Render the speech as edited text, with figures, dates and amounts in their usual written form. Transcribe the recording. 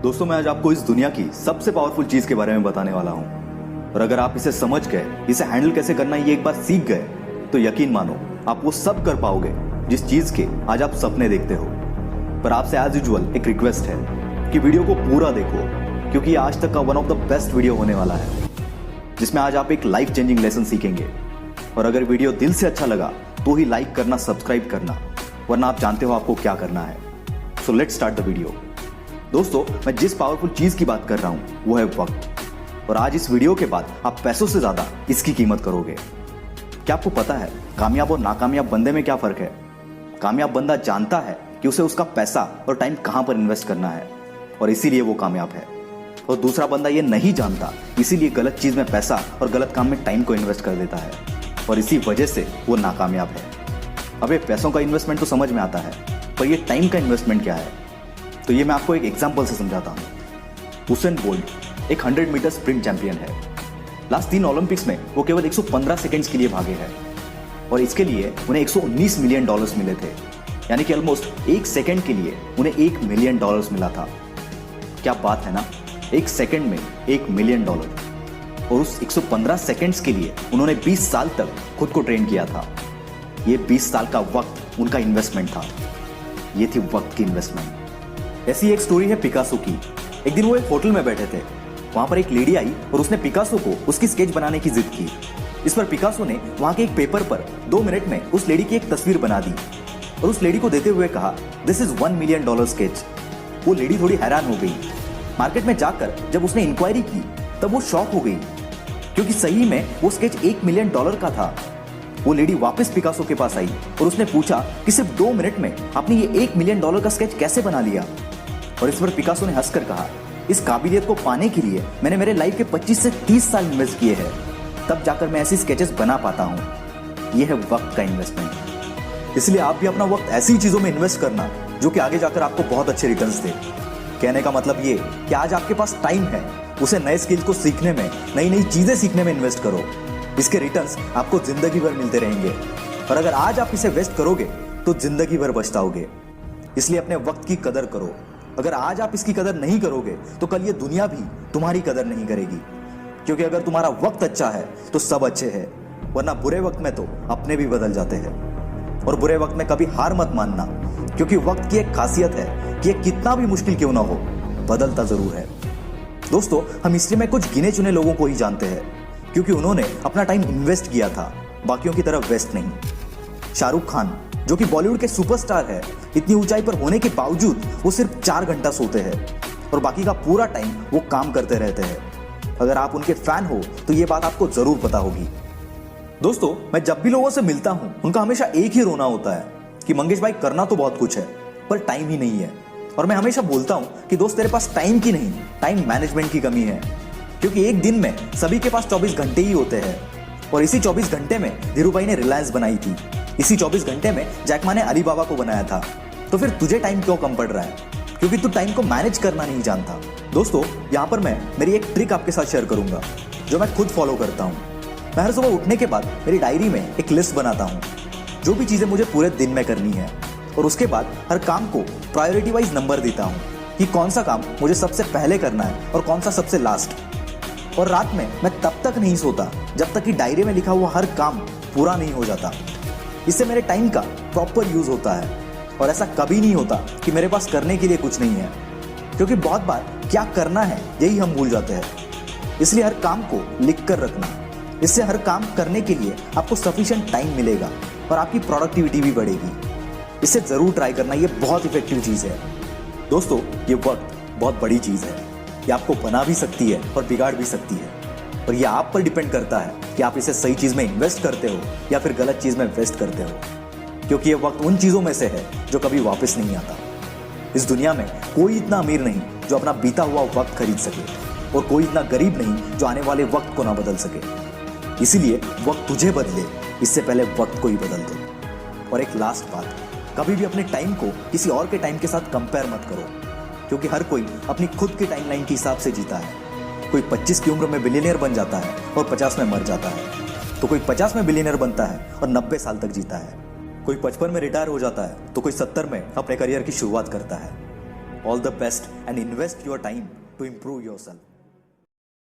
दोस्तों, मैं आज आपको इस दुनिया की सबसे पावरफुल चीज के बारे में बताने वाला हूं। और अगर आप इसे समझ गए, इसे हैंडल कैसे करना ये एक बार सीख गए, तो यकीन मानो आप वो सब कर पाओगे जिस चीज के आज आप सपने देखते हो। पर आपसे एज यूजुअल एक रिक्वेस्ट है कि वीडियो को पूरा देखो, क्योंकि ये आज तक का one of the best video होने वाला है, जिसमें आज आप एक लाइफ चेंजिंग लेसन सीखेंगे। और अगर वीडियो दिल से अच्छा लगा तो ही लाइक करना, सब्सक्राइब करना, वरना आप जानते हो आपको क्या करना है। So let's start the video. दोस्तों, मैं जिस पावरफुल चीज की बात कर रहा हूं वो है वक्त। और आज इस वीडियो के बाद आप पैसों से ज्यादा इसकी कीमत करोगे। क्या आपको पता है कामयाब और नाकामयाब बंदे में क्या फर्क है? कामयाब बंदा जानता है कि उसे उसका पैसा और टाइम कहां पर इन्वेस्ट करना है, और इसीलिए वो कामयाब है। और दूसरा बंदा ये नहीं जानता, इसीलिए गलत चीज में पैसा और गलत काम में टाइम को इन्वेस्ट कर देता है, और इसी वजह से वो नाकामयाब है। अब ये पैसों का इन्वेस्टमेंट तो समझ में आता है, पर ये टाइम का इन्वेस्टमेंट क्या है? तो ये मैं आपको एक एग्जांपल से समझाता हूँ। हुसैन बोल्ट एक 100 मीटर स्प्रिंट चैंपियन है। लास्ट 3 ओलंपिक्स में वो केवल 115 सेकंड्स के लिए भागे हैं, और इसके लिए उन्हें $119 मिलियन मिले थे। यानी कि ऑलमोस्ट 1 सेकंड के लिए उन्हें $1 मिलियन मिला था। क्या बात है ना, 1 सेकंड में $1 मिलियन। और उस 115 सेकंड्स के लिए उन्होंने 20 साल तक खुद को ट्रेन किया था। ये 20 साल का वक्त उनका इन्वेस्टमेंट था। ये थी वक्त की इन्वेस्टमेंट। ऐसी एक स्टोरी है पिकासो की। एक दिन वो एक होटल में बैठे थे। वहां पर एक लेडी आई और उसने पिकासो को उसकी स्केच बनाने की जिद की। इस पर पिकासो ने वहां के एक पेपर पर 2 मिनट में उस लेडी की एक तस्वीर बना दी और उस लेडी को देते हुए कहा, दिस इज $1 मिलियन स्केच। वो लेडी थोड़ी हैरान हो गई। मार्केट में जाकर जब उसने इंक्वायरी की तब वो शॉक हो गई, क्योंकि सही में वो स्केच $1 मिलियन का था। वो लेडी वापस पिकासो के पास आई और उसने पूछा कि सिर्फ 2 मिनट में आपने ये $1 मिलियन का स्केच कैसे बना लिया? और इस पर पिकासो ने हंसकर कहा, इस काबिलियत को पाने के लिए मैंने मेरे लाइफ के 25 से 30 साल इन्वेस्ट किए हैं, तब जाकर मैं ऐसी स्केचेस बना पाता हूं। यह है वक्त का इन्वेस्टमेंट। इसलिए आप भी अपना वक्त ऐसी चीजों में इन्वेस्ट करना जो कि आगे जाकर आपको बहुत अच्छे रिटर्न्स दे। कहने का मतलब ये कि आज आपके पास टाइम है, उसे नए स्किल्स को सीखने में, नई नई चीजें सीखने में इन्वेस्ट करो। इसके रिटर्न्स आपको जिंदगी भर मिलते रहेंगे। और अगर आज आप इसे वेस्ट करोगे तो जिंदगी भर पछताओगे। इसलिए अपने वक्त की कदर करो। अगर आज आप इसकी कदर नहीं करोगे तो कल ये दुनिया भी तुम्हारी कदर नहीं करेगी। क्योंकि अगर तुम्हारा वक्त अच्छा है तो सब अच्छे हैं, वरना बुरे वक्त में तो अपने भी बदल जाते हैं। और बुरे वक्त में कभी हार मत मानना, क्योंकि वक्त की एक खासियत है कि ये कितना भी मुश्किल क्यों ना हो, बदलता जरूर है। दोस्तों, हम हिस्ट्री में कुछ गिने चुने लोगों को ही जानते हैं, क्योंकि उन्होंने अपना टाइम इन्वेस्ट किया था, बाकियों की तरफ वेस्ट नहीं। शाहरुख खान, जो कि बॉलीवुड के सुपरस्टार है, इतनी ऊंचाई पर होने के बावजूद वो सिर्फ 4 घंटा सोते हैं और बाकी का पूरा टाइम वो काम करते रहते हैं। अगर आप उनके फैन हो तो ये बात आपको जरूर पता होगी। दोस्तों, मैं जब भी लोगों से मिलता हूं उनका हमेशा एक ही रोना होता है कि मंगेश भाई, करना तो बहुत कुछ है पर टाइम ही नहीं है। और मैं हमेशा बोलता हूं कि दोस्त, तेरे पास टाइम की नहीं, टाइम मैनेजमेंट की कमी है। क्योंकि एक दिन में सभी के पास 24 घंटे ही होते हैं, और इसी 24 घंटे में धीरू भाई ने रिलायंस बनाई थी। इसी 24 घंटे में जैक मा ने अलीबाबा को बनाया था। तो फिर तुझे टाइम क्यों कम पड़ रहा है? क्योंकि तू टाइम को मैनेज करना नहीं जानता। दोस्तों, यहाँ पर मैं मेरी एक ट्रिक आपके साथ शेयर करूंगा जो मैं खुद फॉलो करता हूँ। मैं हर सुबह उठने के बाद मेरी डायरी में एक लिस्ट बनाता हूँ, जो भी चीजें मुझे पूरे दिन में करनी है, और उसके बाद हर काम को प्रायोरिटी वाइज नंबर देता हूँ कि कौन सा काम मुझे सबसे पहले करना है और कौन सा सबसे लास्ट। और रात में मैं तब तक नहीं सोता जब तक कि डायरी में लिखा हुआ हर काम पूरा नहीं हो जाता। इससे मेरे टाइम का प्रॉपर यूज होता है, और ऐसा कभी नहीं होता कि मेरे पास करने के लिए कुछ नहीं है, क्योंकि बहुत बार क्या करना है यही हम भूल जाते हैं। इसलिए हर काम को लिख कर रखना, इससे हर काम करने के लिए आपको सफिशिएंट टाइम मिलेगा और आपकी प्रोडक्टिविटी भी बढ़ेगी। इसे जरूर ट्राई करना, ये बहुत इफेक्टिव चीज है। दोस्तों, ये वक्त बहुत बड़ी चीज है। ये आपको बना भी सकती है और बिगाड़ भी सकती है, और ये आप पर डिपेंड करता है कि आप इसे सही चीज में इन्वेस्ट करते हो या फिर गलत चीज में वेस्ट करते हो। क्योंकि ये वक्त उन चीजों में से है जो कभी वापस नहीं आता। इस दुनिया में कोई इतना अमीर नहीं जो अपना बीता हुआ वक्त खरीद सके, और कोई इतना गरीब नहीं जो आने वाले वक्त को ना बदल सके। इसीलिए वक्त तुझे बदले इससे पहले वक्त को ही बदल दो। और एक लास्ट बात, कभी भी अपने टाइम को किसी और के टाइम के साथ कंपेयर मत करो, क्योंकि हर कोई अपनी खुद के टाइमलाइन के हिसाब से जीता है। कोई 25 की उम्र में बिलियनियर बन जाता है और 50 में मर जाता है, तो कोई 50 में बिलियनियर बनता है और 90 साल तक जीता है। कोई 55 में रिटायर हो जाता है तो कोई 70 में अपने करियर की शुरुआत करता है। All the best and invest your time to improve yourself.